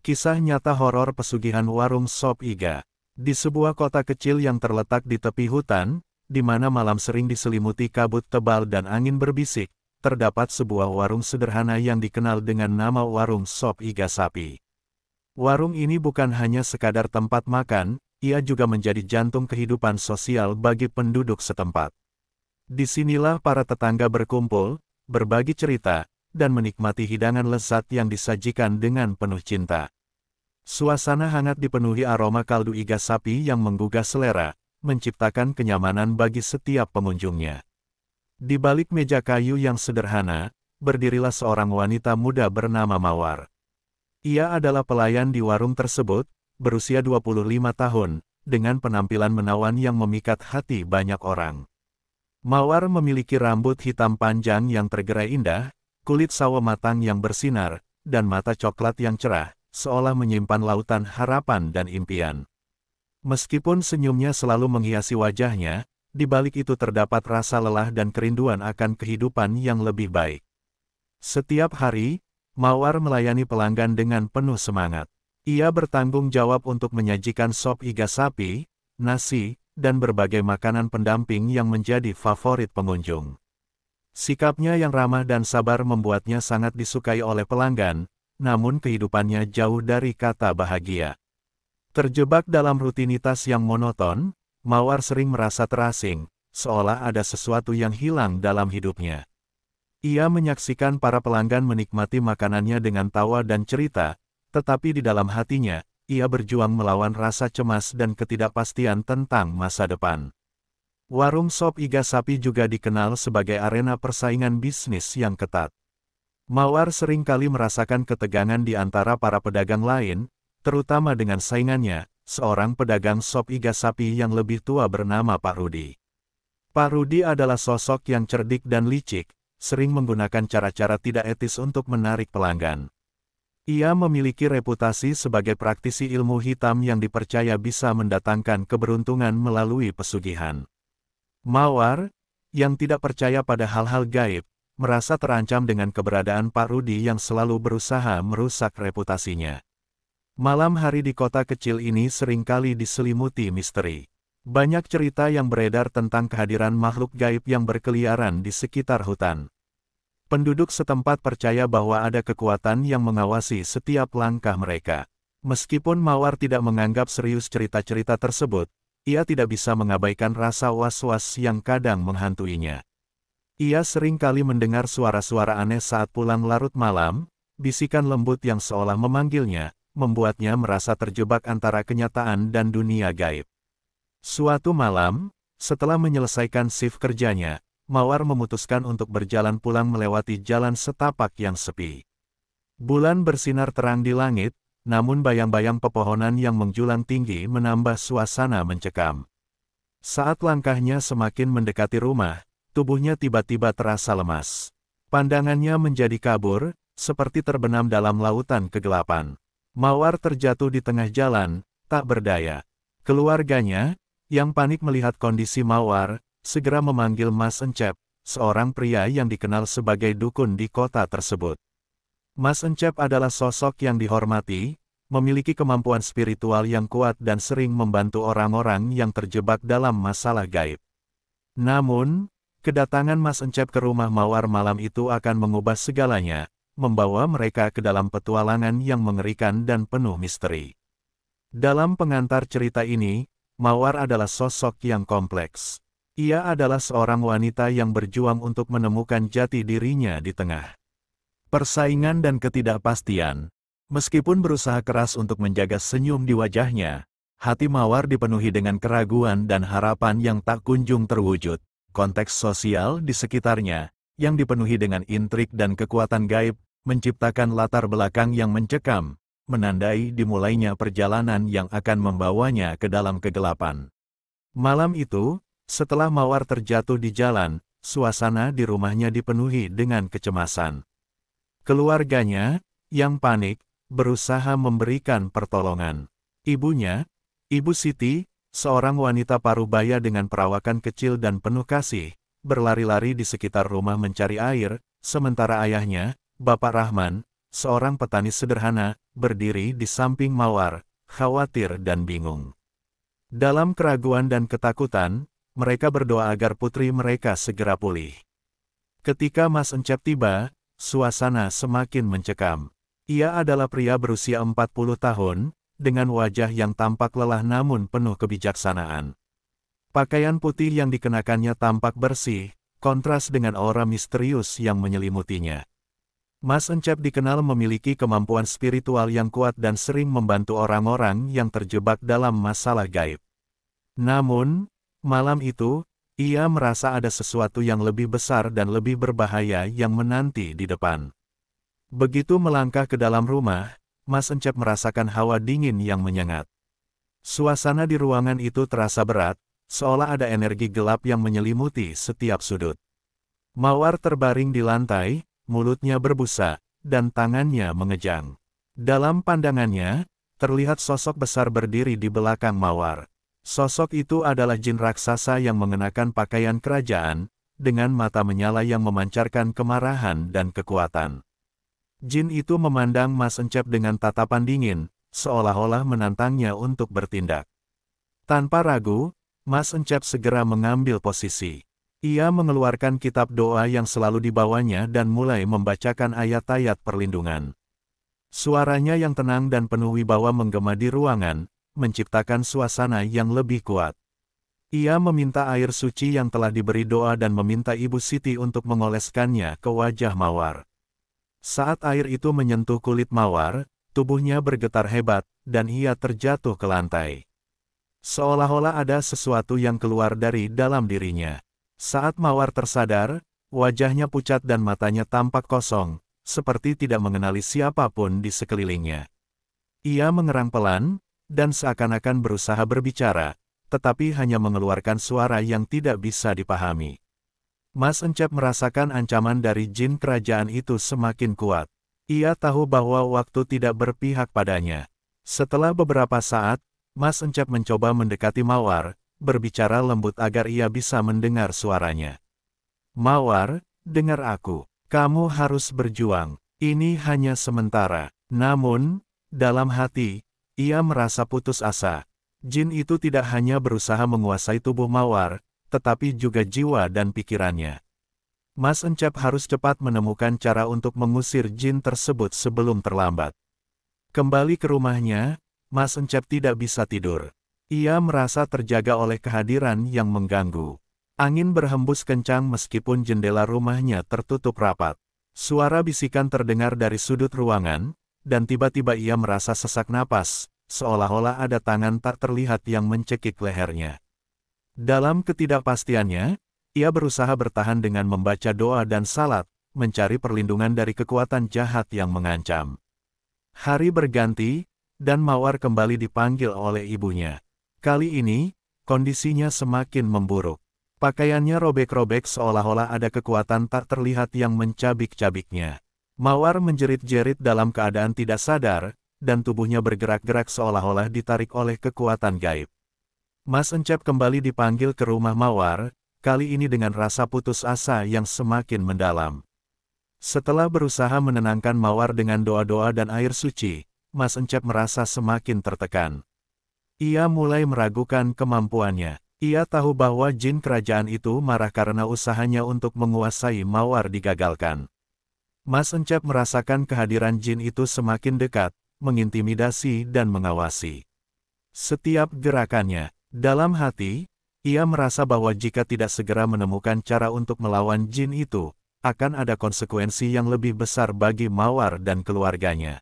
Kisah nyata horor pesugihan warung sop iga. Di sebuah kota kecil yang terletak di tepi hutan, di mana malam sering diselimuti kabut tebal dan angin berbisik, terdapat sebuah warung sederhana yang dikenal dengan nama warung sop iga sapi. Warung ini bukan hanya sekadar tempat makan, ia juga menjadi jantung kehidupan sosial bagi penduduk setempat. Disinilah para tetangga berkumpul, berbagi cerita, dan menikmati hidangan lezat yang disajikan dengan penuh cinta. Suasana hangat dipenuhi aroma kaldu iga sapi yang menggugah selera, menciptakan kenyamanan bagi setiap pengunjungnya. Di balik meja kayu yang sederhana, berdirilah seorang wanita muda bernama Mawar. Ia adalah pelayan di warung tersebut, berusia 25 tahun, dengan penampilan menawan yang memikat hati banyak orang. Mawar memiliki rambut hitam panjang yang tergerai indah, kulit sawo matang yang bersinar, dan mata coklat yang cerah, seolah menyimpan lautan harapan dan impian. Meskipun senyumnya selalu menghiasi wajahnya, di balik itu terdapat rasa lelah dan kerinduan akan kehidupan yang lebih baik. Setiap hari, Mawar melayani pelanggan dengan penuh semangat. Ia bertanggung jawab untuk menyajikan sop iga sapi, nasi, dan berbagai makanan pendamping yang menjadi favorit pengunjung. Sikapnya yang ramah dan sabar membuatnya sangat disukai oleh pelanggan, namun kehidupannya jauh dari kata bahagia. Terjebak dalam rutinitas yang monoton, Mawar sering merasa terasing, seolah ada sesuatu yang hilang dalam hidupnya. Ia menyaksikan para pelanggan menikmati makanannya dengan tawa dan cerita, tetapi di dalam hatinya, ia berjuang melawan rasa cemas dan ketidakpastian tentang masa depan. Warung sop iga sapi juga dikenal sebagai arena persaingan bisnis yang ketat. Mawar seringkali merasakan ketegangan di antara para pedagang lain, terutama dengan saingannya, seorang pedagang sop iga sapi yang lebih tua bernama Pak Rudi. Pak Rudi adalah sosok yang cerdik dan licik, sering menggunakan cara-cara tidak etis untuk menarik pelanggan. Ia memiliki reputasi sebagai praktisi ilmu hitam yang dipercaya bisa mendatangkan keberuntungan melalui pesugihan. Mawar, yang tidak percaya pada hal-hal gaib, merasa terancam dengan keberadaan Pak Rudi yang selalu berusaha merusak reputasinya. Malam hari di kota kecil ini seringkali diselimuti misteri. Banyak cerita yang beredar tentang kehadiran makhluk gaib yang berkeliaran di sekitar hutan. Penduduk setempat percaya bahwa ada kekuatan yang mengawasi setiap langkah mereka. Meskipun Mawar tidak menganggap serius cerita-cerita tersebut, ia tidak bisa mengabaikan rasa was-was yang kadang menghantuinya. Ia sering kali mendengar suara-suara aneh saat pulang larut malam, bisikan lembut yang seolah memanggilnya, membuatnya merasa terjebak antara kenyataan dan dunia gaib. Suatu malam, setelah menyelesaikan shift kerjanya, Mawar memutuskan untuk berjalan pulang melewati jalan setapak yang sepi. Bulan bersinar terang di langit, namun bayang-bayang pepohonan yang menjulang tinggi menambah suasana mencekam. Saat langkahnya semakin mendekati rumah, tubuhnya tiba-tiba terasa lemas. Pandangannya menjadi kabur, seperti terbenam dalam lautan kegelapan. Mawar terjatuh di tengah jalan, tak berdaya. Keluarganya, yang panik melihat kondisi Mawar, segera memanggil Mas Encep, seorang pria yang dikenal sebagai dukun di kota tersebut. Mas Encep adalah sosok yang dihormati, memiliki kemampuan spiritual yang kuat dan sering membantu orang-orang yang terjebak dalam masalah gaib. Namun, kedatangan Mas Encep ke rumah Mawar malam itu akan mengubah segalanya, membawa mereka ke dalam petualangan yang mengerikan dan penuh misteri. Dalam pengantar cerita ini, Mawar adalah sosok yang kompleks. Ia adalah seorang wanita yang berjuang untuk menemukan jati dirinya di tengah persaingan dan ketidakpastian. Meskipun berusaha keras untuk menjaga senyum di wajahnya, hati Mawar dipenuhi dengan keraguan dan harapan yang tak kunjung terwujud. Konteks sosial di sekitarnya, yang dipenuhi dengan intrik dan kekuatan gaib, menciptakan latar belakang yang mencekam, menandai dimulainya perjalanan yang akan membawanya ke dalam kegelapan. Malam itu, setelah Mawar terjatuh di jalan, suasana di rumahnya dipenuhi dengan kecemasan. Keluarganya, yang panik, berusaha memberikan pertolongan. Ibunya, Ibu Siti, seorang wanita parubaya dengan perawakan kecil dan penuh kasih, berlari-lari di sekitar rumah mencari air, sementara ayahnya, Bapak Rahman, seorang petani sederhana, berdiri di samping Mawar, khawatir dan bingung. Dalam keraguan dan ketakutan, mereka berdoa agar putri mereka segera pulih. Ketika Mas Encep tiba, suasana semakin mencekam. Ia adalah pria berusia 40 tahun, dengan wajah yang tampak lelah namun penuh kebijaksanaan. Pakaian putih yang dikenakannya tampak bersih, kontras dengan aura misterius yang menyelimutinya. Mas Encep dikenal memiliki kemampuan spiritual yang kuat dan sering membantu orang-orang yang terjebak dalam masalah gaib. Namun, malam itu, ia merasa ada sesuatu yang lebih besar dan lebih berbahaya yang menanti di depan. Begitu melangkah ke dalam rumah, Mas Encep merasakan hawa dingin yang menyengat. Suasana di ruangan itu terasa berat, seolah ada energi gelap yang menyelimuti setiap sudut. Mawar terbaring di lantai, mulutnya berbusa, dan tangannya mengejang. Dalam pandangannya, terlihat sosok besar berdiri di belakang Mawar. Sosok itu adalah jin raksasa yang mengenakan pakaian kerajaan, dengan mata menyala yang memancarkan kemarahan dan kekuatan. Jin itu memandang Mas Encep dengan tatapan dingin, seolah-olah menantangnya untuk bertindak. Tanpa ragu, Mas Encep segera mengambil posisi. Ia mengeluarkan kitab doa yang selalu dibawanya dan mulai membacakan ayat-ayat perlindungan. Suaranya yang tenang dan penuh wibawa menggema di ruangan, menciptakan suasana yang lebih kuat. Ia meminta air suci yang telah diberi doa dan meminta Ibu Siti untuk mengoleskannya ke wajah Mawar. Saat air itu menyentuh kulit Mawar, tubuhnya bergetar hebat, dan ia terjatuh ke lantai. Seolah-olah ada sesuatu yang keluar dari dalam dirinya. Saat Mawar tersadar, wajahnya pucat dan matanya tampak kosong, seperti tidak mengenali siapapun di sekelilingnya. Ia mengerang pelan, dan seakan-akan berusaha berbicara, tetapi hanya mengeluarkan suara yang tidak bisa dipahami. Mas Encep merasakan ancaman dari jin kerajaan itu semakin kuat. Ia tahu bahwa waktu tidak berpihak padanya. Setelah beberapa saat, Mas Encep mencoba mendekati Mawar, berbicara lembut agar ia bisa mendengar suaranya. Mawar, dengar aku. Kamu harus berjuang. Ini hanya sementara. Namun, dalam hati, ia merasa putus asa. Jin itu tidak hanya berusaha menguasai tubuh Mawar, tetapi juga jiwa dan pikirannya. Mas Encep harus cepat menemukan cara untuk mengusir jin tersebut sebelum terlambat. Kembali ke rumahnya, Mas Encep tidak bisa tidur. Ia merasa terjaga oleh kehadiran yang mengganggu. Angin berhembus kencang meskipun jendela rumahnya tertutup rapat. Suara bisikan terdengar dari sudut ruangan, dan tiba-tiba ia merasa sesak napas, seolah-olah ada tangan tak terlihat yang mencekik lehernya. Dalam ketidakpastiannya, ia berusaha bertahan dengan membaca doa dan salat, mencari perlindungan dari kekuatan jahat yang mengancam. Hari berganti, dan Mawar kembali dipanggil oleh ibunya. Kali ini, kondisinya semakin memburuk. Pakaiannya robek-robek seolah-olah ada kekuatan tak terlihat yang mencabik-cabiknya. Mawar menjerit-jerit dalam keadaan tidak sadar, dan tubuhnya bergerak-gerak seolah-olah ditarik oleh kekuatan gaib. Mas Encep kembali dipanggil ke rumah Mawar, kali ini dengan rasa putus asa yang semakin mendalam. Setelah berusaha menenangkan Mawar dengan doa-doa dan air suci, Mas Encep merasa semakin tertekan. Ia mulai meragukan kemampuannya. Ia tahu bahwa jin kerajaan itu marah karena usahanya untuk menguasai Mawar digagalkan. Mas Encep merasakan kehadiran jin itu semakin dekat, mengintimidasi dan mengawasi setiap gerakannya. Dalam hati, ia merasa bahwa jika tidak segera menemukan cara untuk melawan jin itu, akan ada konsekuensi yang lebih besar bagi Mawar dan keluarganya.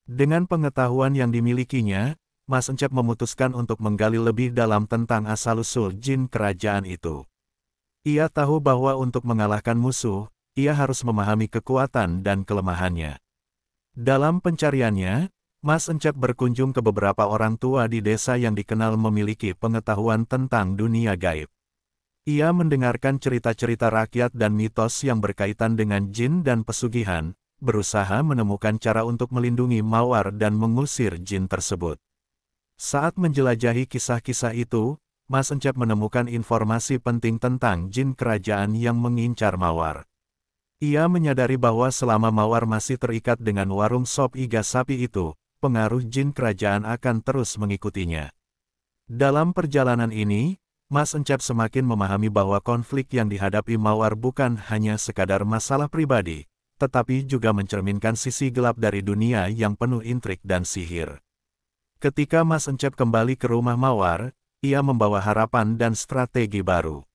Dengan pengetahuan yang dimilikinya, Mas Encep memutuskan untuk menggali lebih dalam tentang asal-usul jin kerajaan itu. Ia tahu bahwa untuk mengalahkan musuh, ia harus memahami kekuatan dan kelemahannya. Dalam pencariannya, Mas Encep berkunjung ke beberapa orang tua di desa yang dikenal memiliki pengetahuan tentang dunia gaib. Ia mendengarkan cerita-cerita rakyat dan mitos yang berkaitan dengan jin dan pesugihan, berusaha menemukan cara untuk melindungi Mawar dan mengusir jin tersebut. Saat menjelajahi kisah-kisah itu, Mas Encep menemukan informasi penting tentang jin kerajaan yang mengincar Mawar. Ia menyadari bahwa selama Mawar masih terikat dengan warung sop iga sapi itu, pengaruh jin kerajaan akan terus mengikutinya. Dalam perjalanan ini, Mas Encep semakin memahami bahwa konflik yang dihadapi Mawar bukan hanya sekadar masalah pribadi, tetapi juga mencerminkan sisi gelap dari dunia yang penuh intrik dan sihir. Ketika Mas Encep kembali ke rumah Mawar, ia membawa harapan dan strategi baru.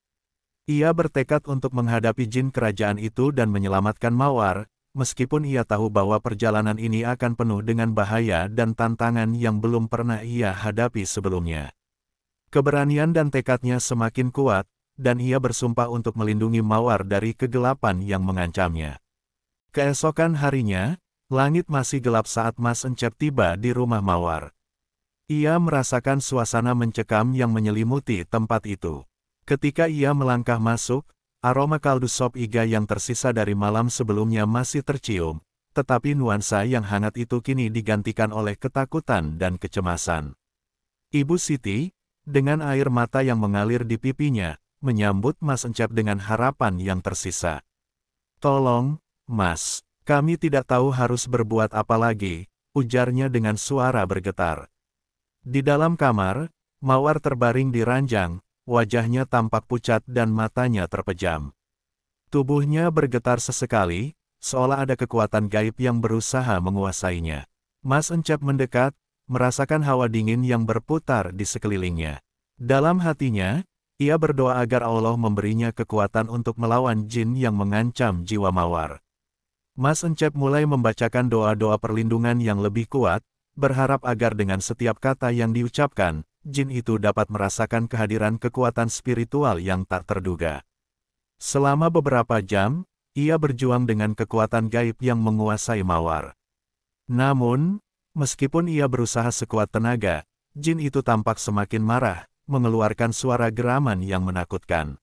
Ia bertekad untuk menghadapi jin kerajaan itu dan menyelamatkan Mawar, meskipun ia tahu bahwa perjalanan ini akan penuh dengan bahaya dan tantangan yang belum pernah ia hadapi sebelumnya. Keberanian dan tekadnya semakin kuat, dan ia bersumpah untuk melindungi Mawar dari kegelapan yang mengancamnya. Keesokan harinya, langit masih gelap saat Mas Encep tiba di rumah Mawar. Ia merasakan suasana mencekam yang menyelimuti tempat itu. Ketika ia melangkah masuk, aroma kaldu sop iga yang tersisa dari malam sebelumnya masih tercium, tetapi nuansa yang hangat itu kini digantikan oleh ketakutan dan kecemasan. Ibu Siti, dengan air mata yang mengalir di pipinya, menyambut Mas Encep dengan harapan yang tersisa. "Tolong, Mas, kami tidak tahu harus berbuat apa lagi," ujarnya dengan suara bergetar. Di dalam kamar, Mawar terbaring di ranjang, wajahnya tampak pucat dan matanya terpejam. Tubuhnya bergetar sesekali, seolah ada kekuatan gaib yang berusaha menguasainya. Mas Encep mendekat, merasakan hawa dingin yang berputar di sekelilingnya. Dalam hatinya, ia berdoa agar Allah memberinya kekuatan untuk melawan jin yang mengancam jiwa Mawar. Mas Encep mulai membacakan doa-doa perlindungan yang lebih kuat, berharap agar dengan setiap kata yang diucapkan, jin itu dapat merasakan kehadiran kekuatan spiritual yang tak terduga. Selama beberapa jam, ia berjuang dengan kekuatan gaib yang menguasai Mawar. Namun, meskipun ia berusaha sekuat tenaga, jin itu tampak semakin marah, mengeluarkan suara geraman yang menakutkan.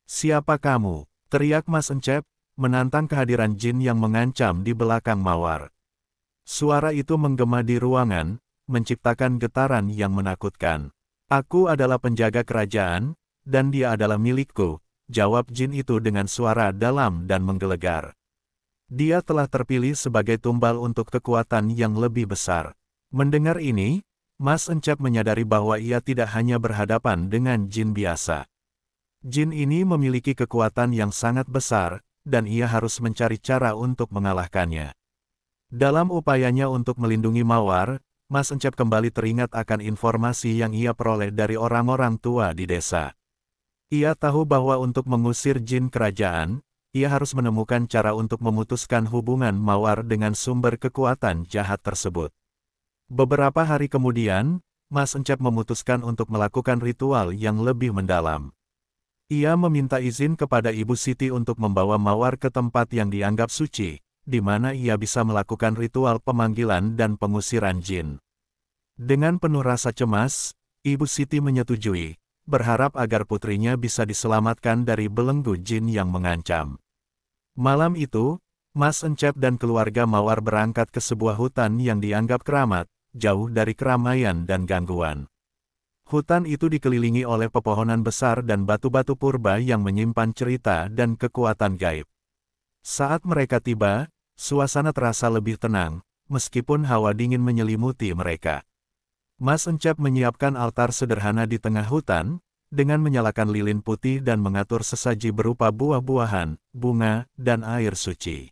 "Siapa kamu?" teriak Mas Encep, menantang kehadiran jin yang mengancam di belakang Mawar. Suara itu menggema di ruangan, menciptakan getaran yang menakutkan. "Aku adalah penjaga kerajaan, dan dia adalah milikku," jawab jin itu dengan suara dalam dan menggelegar. Dia telah terpilih sebagai tumbal untuk kekuatan yang lebih besar. Mendengar ini, Mas Encep menyadari bahwa ia tidak hanya berhadapan dengan jin biasa. Jin ini memiliki kekuatan yang sangat besar, dan ia harus mencari cara untuk mengalahkannya. Dalam upayanya untuk melindungi Mawar, Mas Encep kembali teringat akan informasi yang ia peroleh dari orang-orang tua di desa. Ia tahu bahwa untuk mengusir jin kerajaan, ia harus menemukan cara untuk memutuskan hubungan Mawar dengan sumber kekuatan jahat tersebut. Beberapa hari kemudian, Mas Encep memutuskan untuk melakukan ritual yang lebih mendalam. Ia meminta izin kepada Ibu Siti untuk membawa Mawar ke tempat yang dianggap suci, di mana ia bisa melakukan ritual pemanggilan dan pengusiran jin. Dengan penuh rasa cemas, Ibu Siti menyetujui, berharap agar putrinya bisa diselamatkan dari belenggu jin yang mengancam. Malam itu, Mas Encep dan keluarga Mawar berangkat ke sebuah hutan yang dianggap keramat, jauh dari keramaian dan gangguan. Hutan itu dikelilingi oleh pepohonan besar dan batu-batu purba yang menyimpan cerita dan kekuatan gaib. Saat mereka tiba, suasana terasa lebih tenang, meskipun hawa dingin menyelimuti mereka. Mas Encep menyiapkan altar sederhana di tengah hutan, dengan menyalakan lilin putih dan mengatur sesaji berupa buah-buahan, bunga, dan air suci.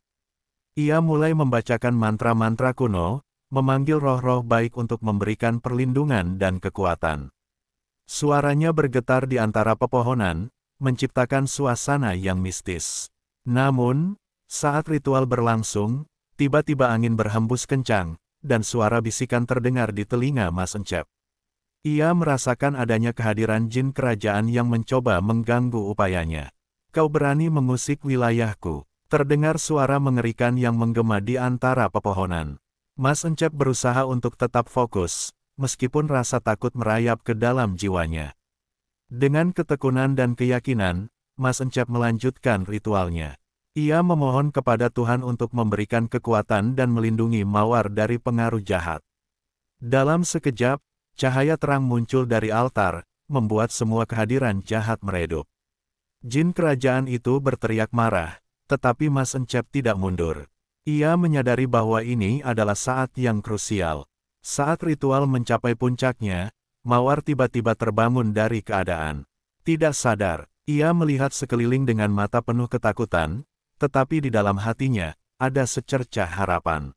Ia mulai membacakan mantra-mantra kuno, memanggil roh-roh baik untuk memberikan perlindungan dan kekuatan. Suaranya bergetar di antara pepohonan, menciptakan suasana yang mistis. Namun, saat ritual berlangsung, tiba-tiba angin berhembus kencang, dan suara bisikan terdengar di telinga Mas Encep. Ia merasakan adanya kehadiran jin kerajaan yang mencoba mengganggu upayanya. "Kau berani mengusik wilayahku," terdengar suara mengerikan yang menggema di antara pepohonan. Mas Encep berusaha untuk tetap fokus, meskipun rasa takut merayap ke dalam jiwanya. Dengan ketekunan dan keyakinan, Mas Encep melanjutkan ritualnya. Ia memohon kepada Tuhan untuk memberikan kekuatan dan melindungi Mawar dari pengaruh jahat. Dalam sekejap, cahaya terang muncul dari altar, membuat semua kehadiran jahat meredup. Jin kerajaan itu berteriak marah, tetapi Mas Encep tidak mundur. Ia menyadari bahwa ini adalah saat yang krusial. Saat ritual mencapai puncaknya, Mawar tiba-tiba terbangun dari keadaan. Tidak sadar, ia melihat sekeliling dengan mata penuh ketakutan, tetapi di dalam hatinya, ada secercah harapan.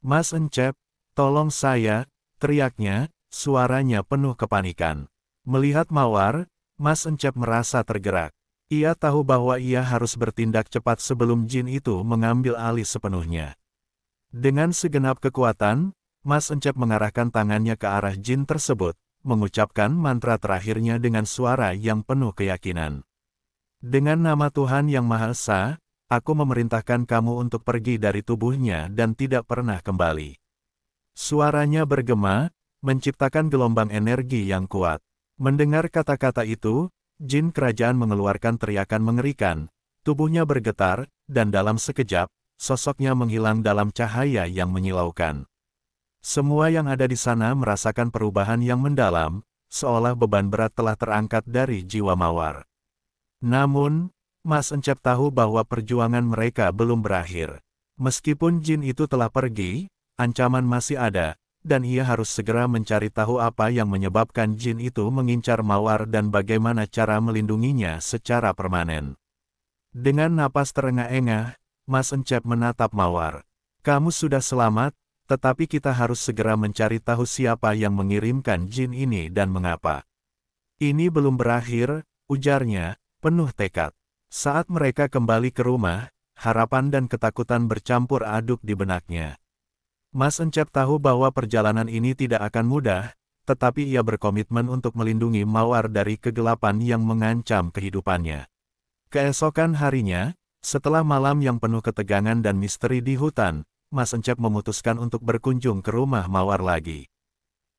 "Mas Encep, tolong saya," teriaknya, suaranya penuh kepanikan. Melihat Mawar, Mas Encep merasa tergerak. Ia tahu bahwa ia harus bertindak cepat sebelum jin itu mengambil alih sepenuhnya. Dengan segenap kekuatan, Mas Encep mengarahkan tangannya ke arah jin tersebut, mengucapkan mantra terakhirnya dengan suara yang penuh keyakinan. "Dengan nama Tuhan Yang Maha Esa, aku memerintahkan kamu untuk pergi dari tubuhnya dan tidak pernah kembali." Suaranya bergema, menciptakan gelombang energi yang kuat. Mendengar kata-kata itu, jin kerajaan mengeluarkan teriakan mengerikan, tubuhnya bergetar, dan dalam sekejap, sosoknya menghilang dalam cahaya yang menyilaukan. Semua yang ada di sana merasakan perubahan yang mendalam, seolah beban berat telah terangkat dari jiwa Mawar. Namun, Mas Encep tahu bahwa perjuangan mereka belum berakhir. Meskipun jin itu telah pergi, ancaman masih ada, dan ia harus segera mencari tahu apa yang menyebabkan jin itu mengincar Mawar dan bagaimana cara melindunginya secara permanen. Dengan napas terengah-engah, Mas Encep menatap Mawar. "Kamu sudah selamat, tetapi kita harus segera mencari tahu siapa yang mengirimkan jin ini dan mengapa." "Ini belum berakhir," ujarnya, penuh tekad. Saat mereka kembali ke rumah, harapan dan ketakutan bercampur aduk di benaknya. Mas Encep tahu bahwa perjalanan ini tidak akan mudah, tetapi ia berkomitmen untuk melindungi Mawar dari kegelapan yang mengancam kehidupannya. Keesokan harinya, setelah malam yang penuh ketegangan dan misteri di hutan, Mas Encep memutuskan untuk berkunjung ke rumah Mawar lagi.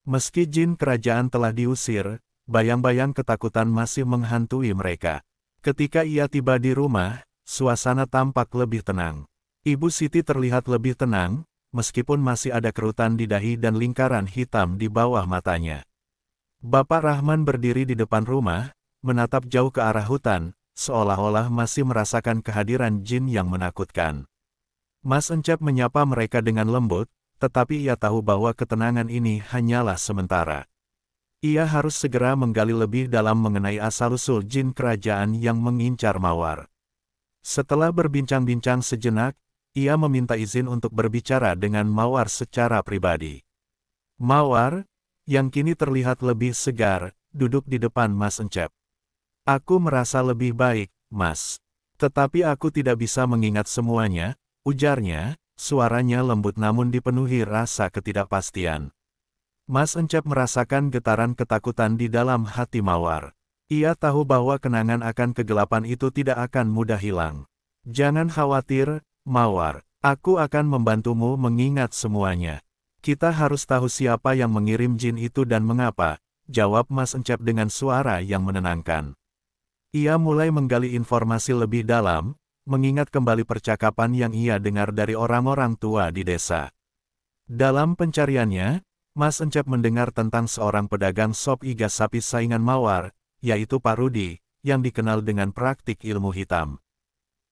Meski jin kerajaan telah diusir, bayang-bayang ketakutan masih menghantui mereka. Ketika ia tiba di rumah, suasana tampak lebih tenang. Ibu Siti terlihat lebih tenang, meskipun masih ada kerutan di dahi dan lingkaran hitam di bawah matanya. Bapak Rahman berdiri di depan rumah, menatap jauh ke arah hutan, seolah-olah masih merasakan kehadiran jin yang menakutkan. Mas Encep menyapa mereka dengan lembut, tetapi ia tahu bahwa ketenangan ini hanyalah sementara. Ia harus segera menggali lebih dalam mengenai asal-usul jin kerajaan yang mengincar Mawar. Setelah berbincang-bincang sejenak, ia meminta izin untuk berbicara dengan Mawar secara pribadi. Mawar, yang kini terlihat lebih segar, duduk di depan Mas Encep. "Aku merasa lebih baik, Mas. Tetapi aku tidak bisa mengingat semuanya," ujarnya, suaranya lembut namun dipenuhi rasa ketidakpastian. Mas Encep merasakan getaran ketakutan di dalam hati Mawar. Ia tahu bahwa kenangan akan kegelapan itu tidak akan mudah hilang. "Jangan khawatir, Mawar, aku akan membantumu mengingat semuanya. Kita harus tahu siapa yang mengirim jin itu dan mengapa," jawab Mas Encep dengan suara yang menenangkan. Ia mulai menggali informasi lebih dalam, mengingat kembali percakapan yang ia dengar dari orang-orang tua di desa. Dalam pencariannya, Mas Encep mendengar tentang seorang pedagang sop iga sapi saingan Mawar, yaitu Pak Rudi, yang dikenal dengan praktik ilmu hitam.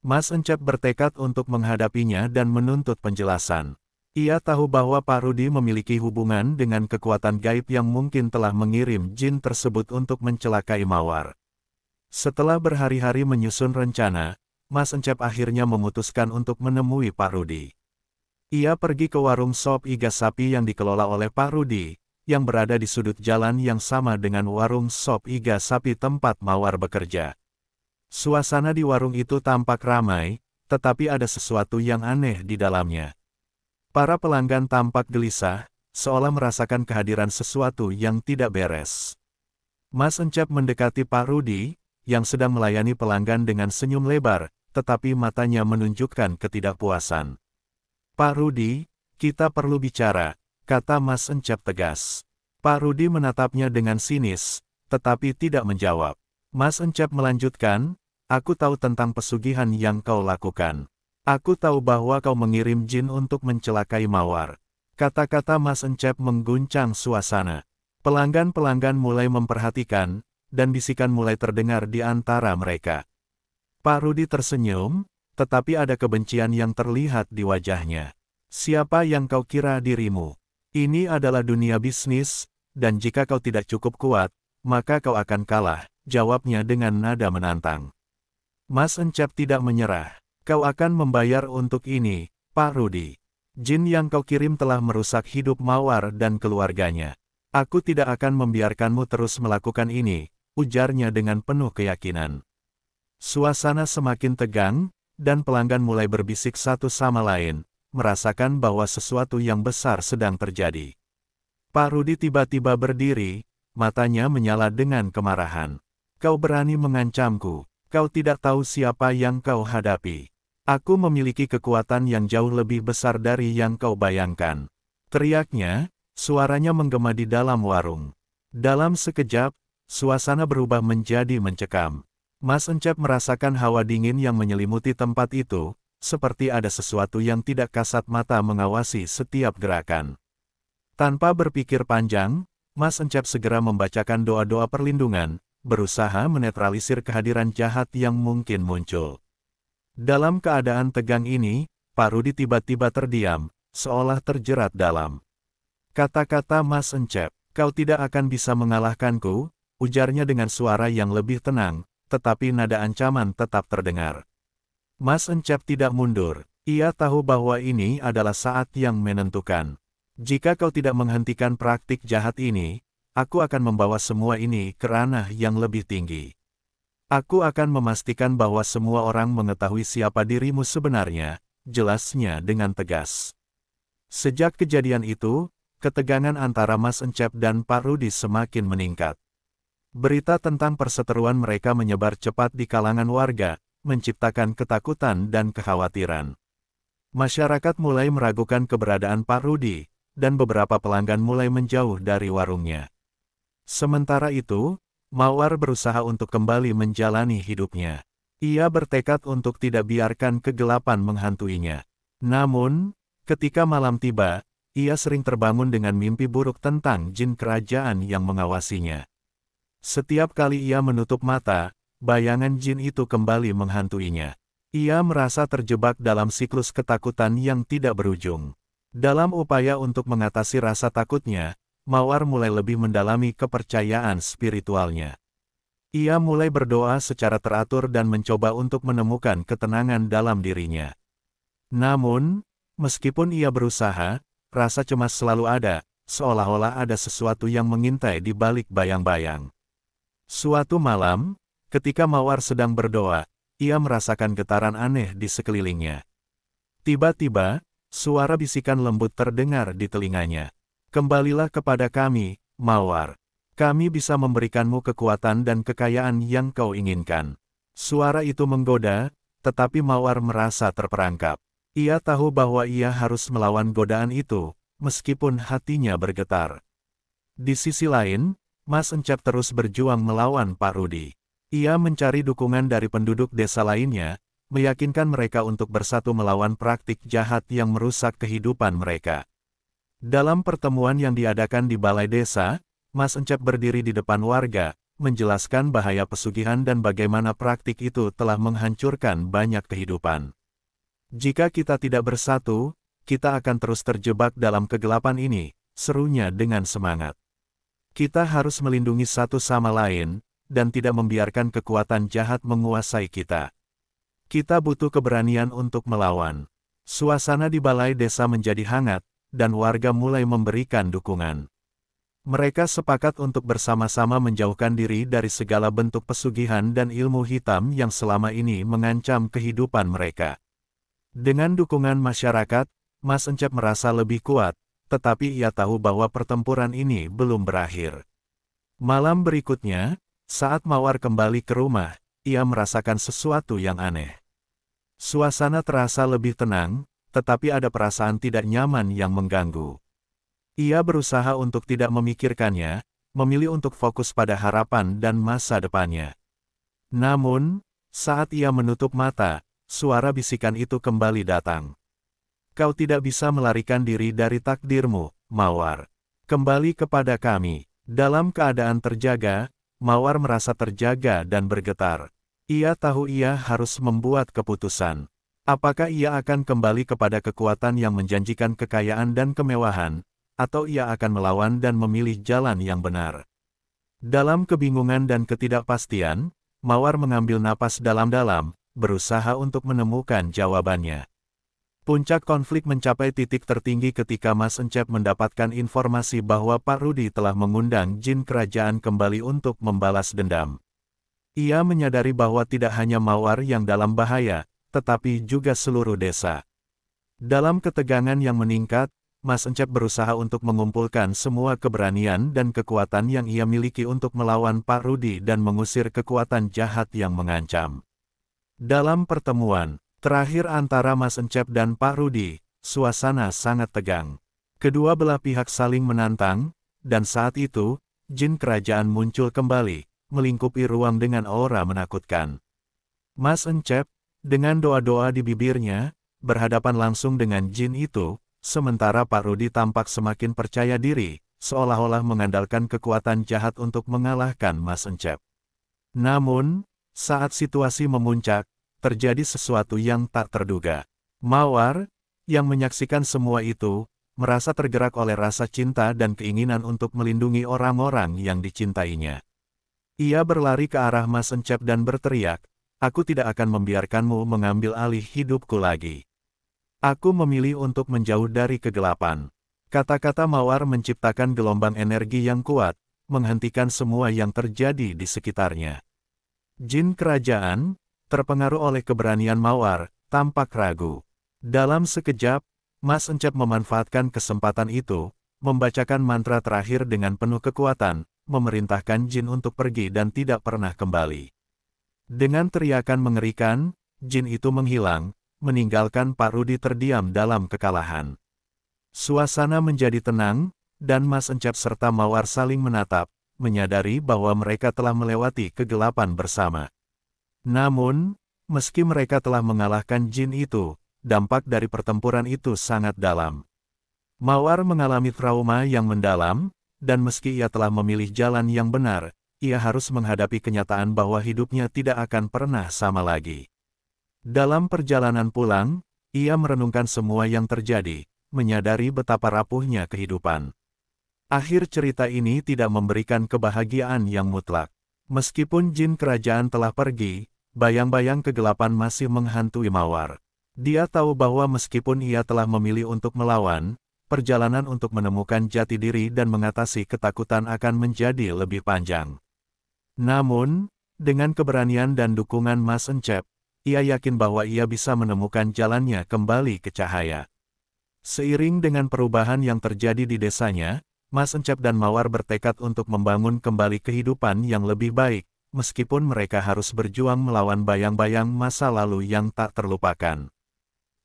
Mas Encep bertekad untuk menghadapinya dan menuntut penjelasan. Ia tahu bahwa Pak Rudi memiliki hubungan dengan kekuatan gaib yang mungkin telah mengirim jin tersebut untuk mencelakai Mawar. Setelah berhari-hari menyusun rencana, Mas Encep akhirnya memutuskan untuk menemui Pak Rudi. Ia pergi ke warung sop iga sapi yang dikelola oleh Pak Rudi, yang berada di sudut jalan yang sama dengan warung sop iga sapi tempat Mawar bekerja. Suasana di warung itu tampak ramai, tetapi ada sesuatu yang aneh di dalamnya. Para pelanggan tampak gelisah, seolah merasakan kehadiran sesuatu yang tidak beres. Mas Encep mendekati Pak Rudi, yang sedang melayani pelanggan dengan senyum lebar, tetapi matanya menunjukkan ketidakpuasan. "Pak Rudi, kita perlu bicara," kata Mas Encep tegas. Pak Rudi menatapnya dengan sinis, tetapi tidak menjawab. Mas Encep melanjutkan, "Aku tahu tentang pesugihan yang kau lakukan. Aku tahu bahwa kau mengirim jin untuk mencelakai Mawar." Kata-kata Mas Encep mengguncang suasana. Pelanggan-pelanggan mulai memperhatikan, dan bisikan mulai terdengar di antara mereka. Pak Rudi tersenyum, tetapi ada kebencian yang terlihat di wajahnya. Siapa yang kau kira dirimu? Ini adalah dunia bisnis, dan jika kau tidak cukup kuat, maka kau akan kalah, jawabnya dengan nada menantang. Mas Encep tidak menyerah. Kau akan membayar untuk ini, Pak Rudi. Jin yang kau kirim telah merusak hidup Mawar dan keluarganya. Aku tidak akan membiarkanmu terus melakukan ini, ujarnya dengan penuh keyakinan. Suasana semakin tegang, dan pelanggan mulai berbisik satu sama lain, merasakan bahwa sesuatu yang besar sedang terjadi. Pak Rudi tiba-tiba berdiri, matanya menyala dengan kemarahan. Kau berani mengancamku, kau tidak tahu siapa yang kau hadapi. Aku memiliki kekuatan yang jauh lebih besar dari yang kau bayangkan. Teriaknya, suaranya menggema di dalam warung. Dalam sekejap, suasana berubah menjadi mencekam. Mas Encep merasakan hawa dingin yang menyelimuti tempat itu, seperti ada sesuatu yang tidak kasat mata mengawasi setiap gerakan. Tanpa berpikir panjang, Mas Encep segera membacakan doa-doa perlindungan, berusaha menetralisir kehadiran jahat yang mungkin muncul. Dalam keadaan tegang ini, Pak Rudi tiba-tiba terdiam, seolah terjerat dalam. Kata-kata Mas Encep, kau tidak akan bisa mengalahkanku, ujarnya dengan suara yang lebih tenang, tetapi nada ancaman tetap terdengar. Mas Encep tidak mundur, ia tahu bahwa ini adalah saat yang menentukan. Jika kau tidak menghentikan praktik jahat ini, aku akan membawa semua ini ke ranah yang lebih tinggi. Aku akan memastikan bahwa semua orang mengetahui siapa dirimu sebenarnya, jelasnya dengan tegas. Sejak kejadian itu, ketegangan antara Mas Encep dan Pak Rudi semakin meningkat. Berita tentang perseteruan mereka menyebar cepat di kalangan warga, menciptakan ketakutan dan kekhawatiran. Masyarakat mulai meragukan keberadaan Pak Rudi, dan beberapa pelanggan mulai menjauh dari warungnya. Sementara itu, Mawar berusaha untuk kembali menjalani hidupnya. Ia bertekad untuk tidak biarkan kegelapan menghantuinya. Namun, ketika malam tiba, ia sering terbangun dengan mimpi buruk tentang jin kerajaan yang mengawasinya. Setiap kali ia menutup mata, bayangan jin itu kembali menghantuinya. Ia merasa terjebak dalam siklus ketakutan yang tidak berujung. Dalam upaya untuk mengatasi rasa takutnya, Mawar mulai lebih mendalami kepercayaan spiritualnya. Ia mulai berdoa secara teratur dan mencoba untuk menemukan ketenangan dalam dirinya. Namun, meskipun ia berusaha, rasa cemas selalu ada, seolah-olah ada sesuatu yang mengintai di balik bayang-bayang. Suatu malam, ketika Mawar sedang berdoa, ia merasakan getaran aneh di sekelilingnya. Tiba-tiba, suara bisikan lembut terdengar di telinganya. Kembalilah kepada kami, Mawar. Kami bisa memberikanmu kekuatan dan kekayaan yang kau inginkan. Suara itu menggoda, tetapi Mawar merasa terperangkap. Ia tahu bahwa ia harus melawan godaan itu, meskipun hatinya bergetar. Di sisi lain, Mas Encep terus berjuang melawan Pak Rudi. Ia mencari dukungan dari penduduk desa lainnya, meyakinkan mereka untuk bersatu melawan praktik jahat yang merusak kehidupan mereka. Dalam pertemuan yang diadakan di balai desa, Mas Encep berdiri di depan warga, menjelaskan bahaya pesugihan dan bagaimana praktik itu telah menghancurkan banyak kehidupan. Jika kita tidak bersatu, kita akan terus terjebak dalam kegelapan ini, serunya dengan semangat. Kita harus melindungi satu sama lain, dan tidak membiarkan kekuatan jahat menguasai kita. Kita butuh keberanian untuk melawan. Suasana di balai desa menjadi hangat, dan warga mulai memberikan dukungan. Mereka sepakat untuk bersama-sama menjauhkan diri dari segala bentuk pesugihan dan ilmu hitam yang selama ini mengancam kehidupan mereka. Dengan dukungan masyarakat, Mas Encep merasa lebih kuat, tetapi ia tahu bahwa pertempuran ini belum berakhir. Malam berikutnya, saat Mawar kembali ke rumah, ia merasakan sesuatu yang aneh. Suasana terasa lebih tenang, tetapi ada perasaan tidak nyaman yang mengganggu. Ia berusaha untuk tidak memikirkannya, memilih untuk fokus pada harapan dan masa depannya. Namun, saat ia menutup mata, suara bisikan itu kembali datang. Kau tidak bisa melarikan diri dari takdirmu, Mawar. Kembali kepada kami. Dalam keadaan terjaga, Mawar merasa terjaga dan bergetar. Ia tahu ia harus membuat keputusan. Apakah ia akan kembali kepada kekuatan yang menjanjikan kekayaan dan kemewahan, atau ia akan melawan dan memilih jalan yang benar? Dalam kebingungan dan ketidakpastian, Mawar mengambil napas dalam-dalam, berusaha untuk menemukan jawabannya. Puncak konflik mencapai titik tertinggi ketika Mas Encep mendapatkan informasi bahwa Pak Rudi telah mengundang jin kerajaan kembali untuk membalas dendam. Ia menyadari bahwa tidak hanya Mawar yang dalam bahaya, tetapi juga seluruh desa. Dalam ketegangan yang meningkat, Mas Encep berusaha untuk mengumpulkan semua keberanian dan kekuatan yang ia miliki untuk melawan Pak Rudi dan mengusir kekuatan jahat yang mengancam. Dalam pertemuan terakhir antara Mas Encep dan Pak Rudi, suasana sangat tegang. Kedua belah pihak saling menantang, dan saat itu, jin kerajaan muncul kembali, melingkupi ruang dengan aura menakutkan. Mas Encep, dengan doa-doa di bibirnya, berhadapan langsung dengan jin itu, sementara Pak Rudi tampak semakin percaya diri, seolah-olah mengandalkan kekuatan jahat untuk mengalahkan Mas Encep. Namun, saat situasi memuncak, terjadi sesuatu yang tak terduga. Mawar, yang menyaksikan semua itu, merasa tergerak oleh rasa cinta dan keinginan untuk melindungi orang-orang yang dicintainya. Ia berlari ke arah Mas Encep dan berteriak, "Aku tidak akan membiarkanmu mengambil alih hidupku lagi. Aku memilih untuk menjauh dari kegelapan." Kata-kata Mawar menciptakan gelombang energi yang kuat, menghentikan semua yang terjadi di sekitarnya. Jin kerajaan, terpengaruh oleh keberanian Mawar, tampak ragu. Dalam sekejap, Mas Encep memanfaatkan kesempatan itu, membacakan mantra terakhir dengan penuh kekuatan, memerintahkan jin untuk pergi dan tidak pernah kembali. Dengan teriakan mengerikan, jin itu menghilang, meninggalkan Pak Rudi terdiam dalam kekalahan. Suasana menjadi tenang, dan Mas Encep serta Mawar saling menatap, menyadari bahwa mereka telah melewati kegelapan bersama. Namun, meski mereka telah mengalahkan jin itu, dampak dari pertempuran itu sangat dalam. Mawar mengalami trauma yang mendalam, dan meski ia telah memilih jalan yang benar, ia harus menghadapi kenyataan bahwa hidupnya tidak akan pernah sama lagi. Dalam perjalanan pulang, ia merenungkan semua yang terjadi, menyadari betapa rapuhnya kehidupan. Akhir cerita ini tidak memberikan kebahagiaan yang mutlak. Meskipun jin kerajaan telah pergi, bayang-bayang kegelapan masih menghantui Mawar. Dia tahu bahwa meskipun ia telah memilih untuk melawan, perjalanan untuk menemukan jati diri dan mengatasi ketakutan akan menjadi lebih panjang. Namun, dengan keberanian dan dukungan Mas Encep, ia yakin bahwa ia bisa menemukan jalannya kembali ke cahaya. Seiring dengan perubahan yang terjadi di desanya, Mas Encep dan Mawar bertekad untuk membangun kembali kehidupan yang lebih baik, meskipun mereka harus berjuang melawan bayang-bayang masa lalu yang tak terlupakan.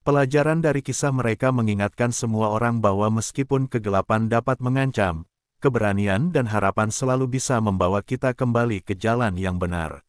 Pelajaran dari kisah mereka mengingatkan semua orang bahwa meskipun kegelapan dapat mengancam, keberanian dan harapan selalu bisa membawa kita kembali ke jalan yang benar.